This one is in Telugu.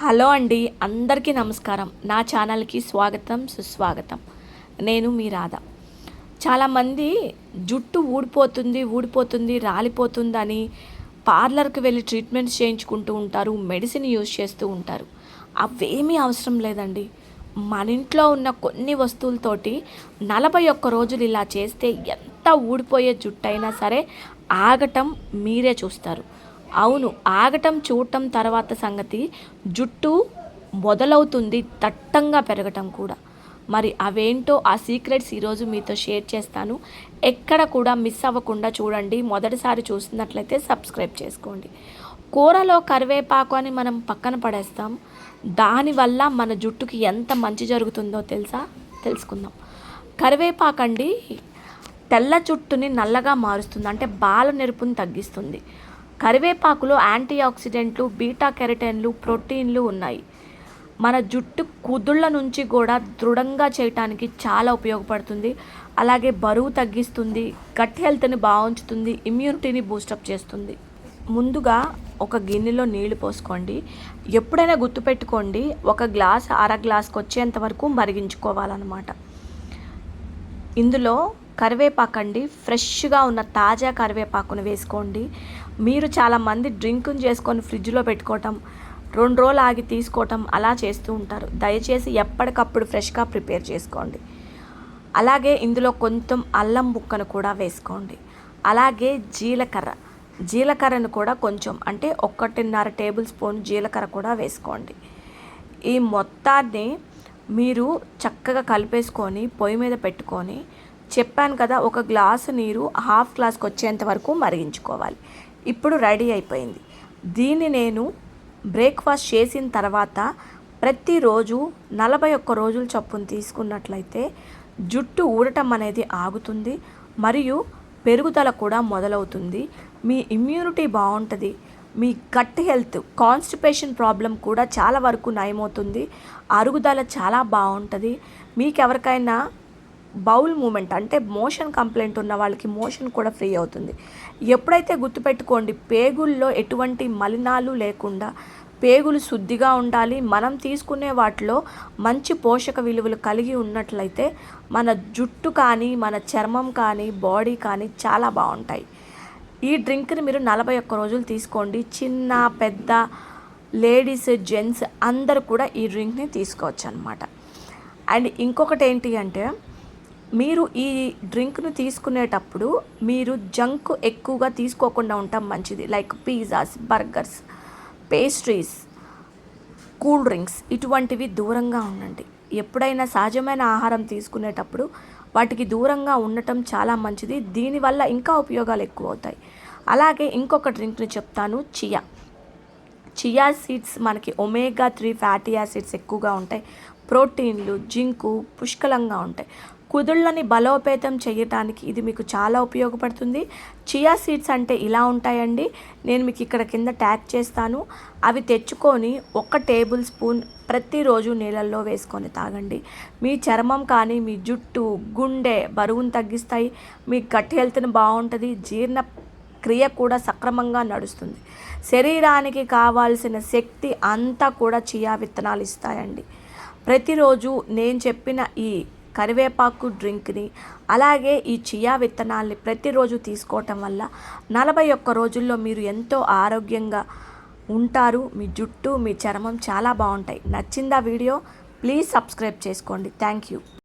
హలో అండి, అందరికీ నమస్కారం. నా ఛానల్కి స్వాగతం, సుస్వాగతం. నేను మీ రాధ. చాలామంది జుట్టు ఊడిపోతుంది రాలిపోతుందని పార్లర్కి వెళ్ళి ట్రీట్మెంట్స్ చేయించుకుంటూ ఉంటారు, మెడిసిన్ యూజ్ చేస్తూ ఉంటారు. అవేమీ అవసరం లేదండి. మన ఇంట్లో ఉన్న కొన్ని వస్తువులతోటి 41 రోజులు ఇలా చేస్తే ఎంత ఊడిపోయే జుట్టు అయినా సరే ఆగటం మీరే చూస్తారు. అవును, ఆగటం చూడటం తర్వాత సంగతి, జుట్టు మొదలవుతుంది దట్టంగా పెరగటం కూడా. మరి అవేంటో ఆ సీక్రెట్స్ ఈరోజు మీతో షేర్ చేస్తాను. ఎక్కడ కూడా మిస్ అవ్వకుండా చూడండి. మొదటిసారి చూస్తున్నట్లయితే సబ్స్క్రైబ్ చేసుకోండి. కూరలో కరివేపాకు అని మనం పక్కన పడేస్తాం. దానివల్ల మన జుట్టుకి ఎంత మంచి జరుగుతుందో తెలుసుకుందాం. కరివేపాకండి తెల్ల జుట్టుని నల్లగా మారుస్తుంది, అంటే బాల నెరుపుని తగ్గిస్తుంది. కరివేపాకులో యాంటీ ఆక్సిడెంట్లు, బీటా కెరటైన్లు, ప్రోటీన్లు ఉన్నాయి. మన జుట్టు కుదుళ్ళ నుంచి కూడా దృఢంగా చేయటానికి చాలా ఉపయోగపడుతుంది. అలాగే బరువు తగ్గిస్తుంది, గట్ హెల్త్ని బాగుంచుతుంది, ఇమ్యూనిటీని బూస్టప్ చేస్తుంది. ముందుగా ఒక గిన్నెలో నీళ్లు పోసుకోండి. ఎప్పుడైనా గుర్తుపెట్టుకోండి, ఒక గ్లాస్ అర గ్లాస్కి వచ్చేంత వరకు మరిగించుకోవాలన్నమాట. ఇందులో కరివేపాకండి, ఫ్రెష్గా ఉన్న తాజా కరివేపాకును వేసుకోండి. మీరు చాలామంది డ్రింకును చేసుకొని ఫ్రిడ్జ్లో పెట్టుకోవటం, 2 రోజులు ఆగి తీసుకోవటం అలా చేస్తూ ఉంటారు. దయచేసి ఎప్పటికప్పుడు ఫ్రెష్గా ప్రిపేర్ చేసుకోండి. అలాగే ఇందులో కొంచెం అల్లం ముక్కను కూడా వేసుకోండి. అలాగే జీలకర్రను కూడా కొంచెం, అంటే 1.5 టేబుల్ స్పూన్ జీలకర్ర కూడా వేసుకోండి. ఈ మొత్తాన్ని మీరు చక్కగా కలిపేసుకొని పొయ్యి మీద పెట్టుకొని, చెప్పాను కదా, ఒక గ్లాసు నీరు హాఫ్ గ్లాస్కి వచ్చేంత వరకు మరిగించుకోవాలి. ఇప్పుడు రెడీ అయిపోయింది. దీన్ని నేను బ్రేక్ఫాస్ట్ చేసిన తర్వాత ప్రతిరోజు 41 రోజుల చొప్పున తీసుకున్నట్లయితే జుట్టు ఊడటం అనేది ఆగుతుంది, మరియు పెరుగుదల కూడా మొదలవుతుంది. మీ ఇమ్యూనిటీ బాగుంటుంది. మీ గట్ హెల్త్, కాన్స్టిపేషన్ ప్రాబ్లం కూడా చాలా వరకు నయమవుతుంది. అరుగుదల చాలా బాగుంటుంది. మీకు ఎవరికైనా బౌల్ మూమెంట్, అంటే మోషన్ కంప్లైంట్ ఉన్న వాళ్ళకి మోషన్ కూడా ఫ్రీ అవుతుంది. ఎప్పుడైతే గుర్తుపెట్టుకోండి, పేగుల్లో ఎటువంటి మలినాలు లేకుండా పేగులు శుద్ధిగా ఉండాలి. మనం తీసుకునే వాటిలో మంచి పోషక విలువలు కలిగి ఉన్నట్లయితే మన జుట్టు కానీ, మన చర్మం కానీ, బాడీ కానీ చాలా బాగుంటాయి. ఈ డ్రింక్ని మీరు 41 రోజులు తీసుకోండి. చిన్న పెద్ద, లేడీస్, జెంట్స్ అందరూ కూడా ఈ డ్రింక్ని తీసుకోవచ్చు అన్నమాట. అండ్ ఇంకొకటి ఏంటి అంటే, మీరు ఈ డ్రింక్ను తీసుకునేటప్పుడు మీరు జంక్ ఎక్కువగా తీసుకోకుండా ఉండటం మంచిది. Like pizzas, burgers, pastries, cool drinks ఇటువంటివి దూరంగా ఉండండి. ఎప్పుడైనా సహజమైన ఆహారం తీసుకునేటప్పుడు వాటికి దూరంగా ఉండటం చాలా మంచిది. దీనివల్ల ఇంకా ఉపయోగాలు ఎక్కువ అవుతాయి. అలాగే ఇంకొక డ్రింక్ని చెప్తాను, చియా సీడ్స్. మనకి ఒమేగా 3 ఫ్యాటీ యాసిడ్స్ ఎక్కువగా ఉంటాయి. ప్రోటీన్లు, జింకు పుష్కలంగా ఉంటాయి. కుదుళ్ళని బలోపేతం చేయటానికి ఇది మీకు చాలా ఉపయోగపడుతుంది. చియా సీడ్స్ అంటే ఇలా ఉంటాయండి. నేను మీకు ఇక్కడ కింద ట్యాగ్ చేస్తాను. అవి తెచ్చుకొని 1 టేబుల్ స్పూన్ ప్రతిరోజు నీళ్ళల్లో వేసుకొని తాగండి. మీ చర్మం కానీ, మీ జుట్టు, గుండె బరువును తగ్గిస్తాయి. మీ గట్ హెల్త్ని బాగుంటుంది. జీర్ణ క్రియ కూడా సక్రమంగా నడుస్తుంది. శరీరానికి కావాల్సిన శక్తి అంతా కూడా చియా విత్తనాలు ఇస్తాయండి. ప్రతిరోజు నేను చెప్పిన ఈ కరివేపాకు డ్రింక్ని, అలాగే ఈ చియా విత్తనాల్ని ప్రతిరోజు తీసుకోవటం వల్ల 41 రోజుల్లో మీరు ఎంతో ఆరోగ్యంగా ఉంటారు. మీ జుట్టు, మీ చర్మం చాలా బాగుంటాయి. నచ్చిందా వీడియో? ప్లీజ్ సబ్స్క్రైబ్ చేసుకోండి. Thank you.